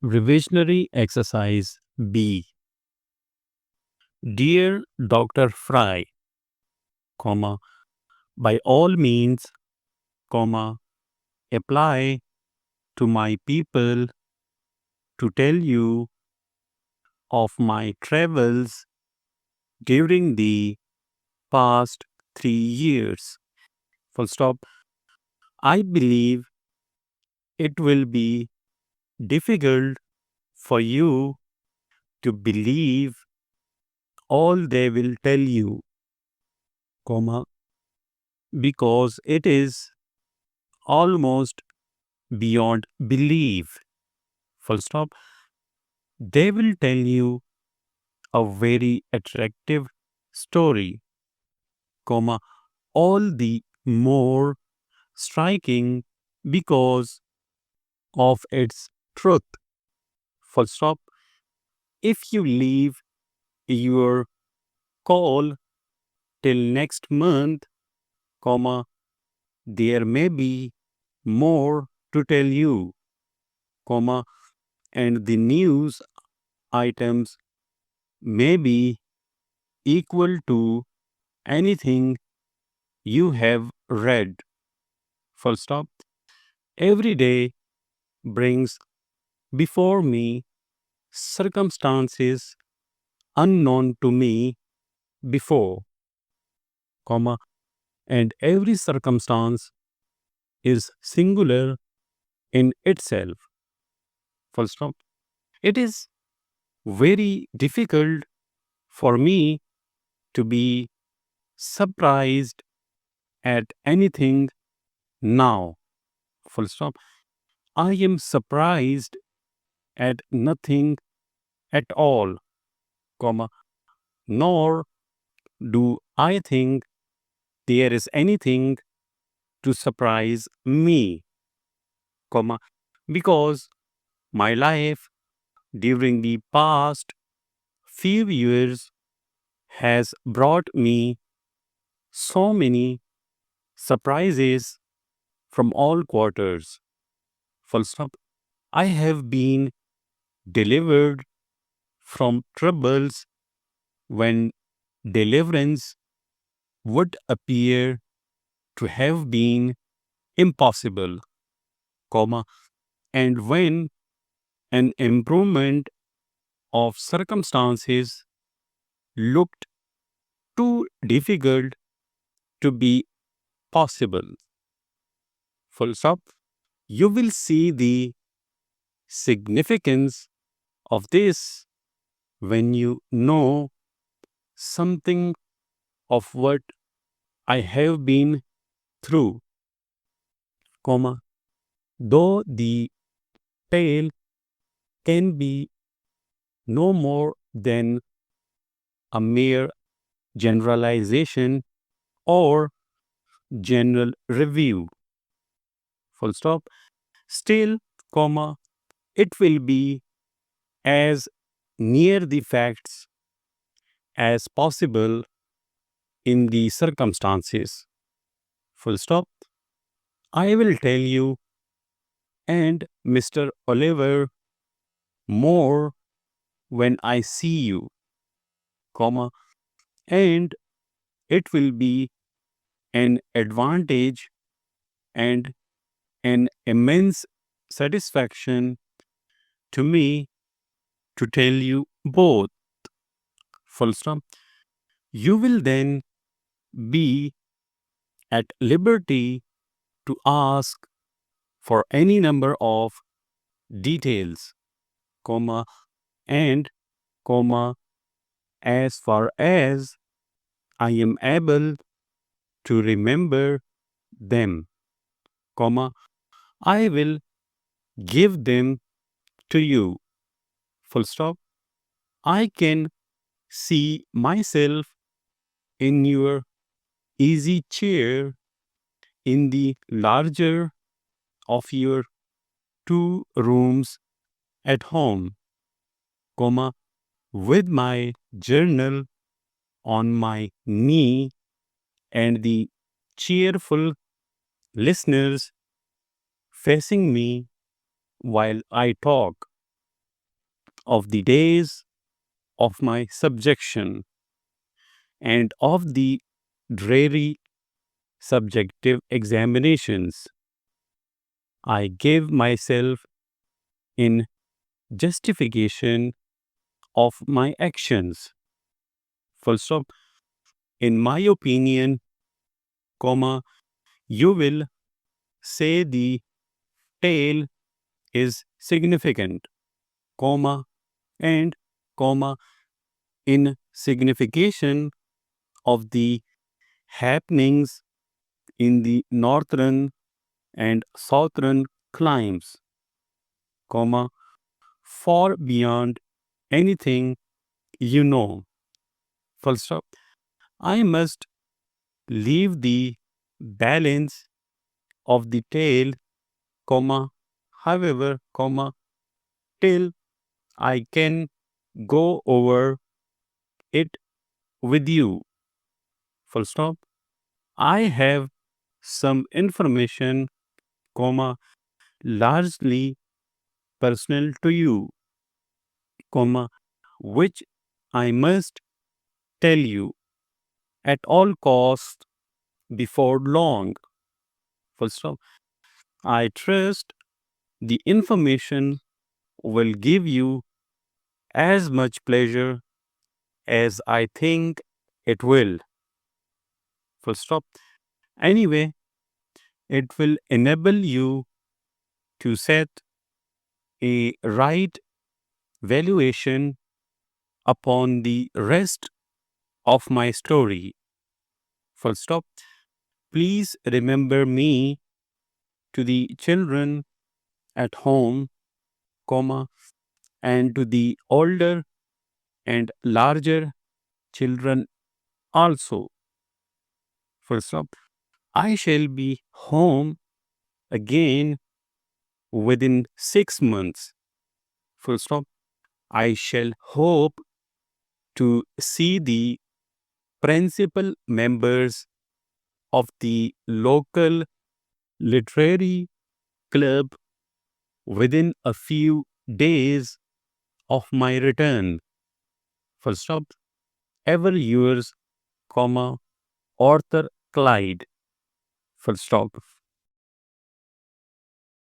Revisionary Exercise B. Dear Dr. Fry, comma, by all means, comma, apply to my people to tell you of my travels during the past 3 years. Full stop. I believe it will be difficult for you to believe all they will tell you, comma, because it is almost beyond belief. Full stop. They will tell you a very attractive story, comma, all the more striking because of its truth. Full stop. If you leave your call till next month, comma, there may be more to tell you, comma, and the news items may be equal to anything you have read. Full stop. Every day brings before me circumstances unknown to me before, comma, and every circumstance is singular in itself. Full stop. It is very difficult for me to be surprised at anything now. Full stop. I am surprised at nothing at all, comma, nor do I think there is anything to surprise me, comma, because my life during the past few years has brought me so many surprises from all quarters. Full stop. I have been delivered from troubles when deliverance would appear to have been impossible, comma, and when an improvement of circumstances looked too difficult to be possible. Full stop. You will see the significance of this when you know something of what I have been through, comma, though the tale can be no more than a mere generalization or general review. Full stop. Still, comma, it will be as near the facts as possible in the circumstances. Full stop. I will tell you and Mr. Oliver more when I see you, comma, and it will be an advantage and an immense satisfaction to me to tell you both. Full stop. You will then be at liberty to ask for any number of details, comma, and, comma, as far as I am able to remember them, comma, I will give them to you. Full stop. I can see myself in your easy chair in the larger of your 2 rooms at home, comma, with my journal on my knee and the cheerful listeners facing me while I talk. of the days of my subjection and of the dreary subjective examinations. I gave myself in justification of my actions. Full stop. In my opinion, comma, you will say the tale is significant, comma, and comma, in signification of the happenings in the northern and southern climes, comma, far beyond anything you know. Full stop. I must leave the balance of the tale, comma, however, comma, till I can go over it with you. Full stop. I have some information, comma, largely personal to you, comma, which I must tell you at all costs before long. Full stop. I trust the information will give you as much pleasure as I think it will. Full stop. Anyway, it will enable you to set a right valuation upon the rest of my story. Full stop. Please remember me to the children at home, comma, and to the older and larger children also. Full stop. I shall be home again within 6 months. Full stop. I shall hope to see the principal members of the local literary club within a few days of my return. Full stop. Ever yours, comma, Arthur Clyde. Full stop.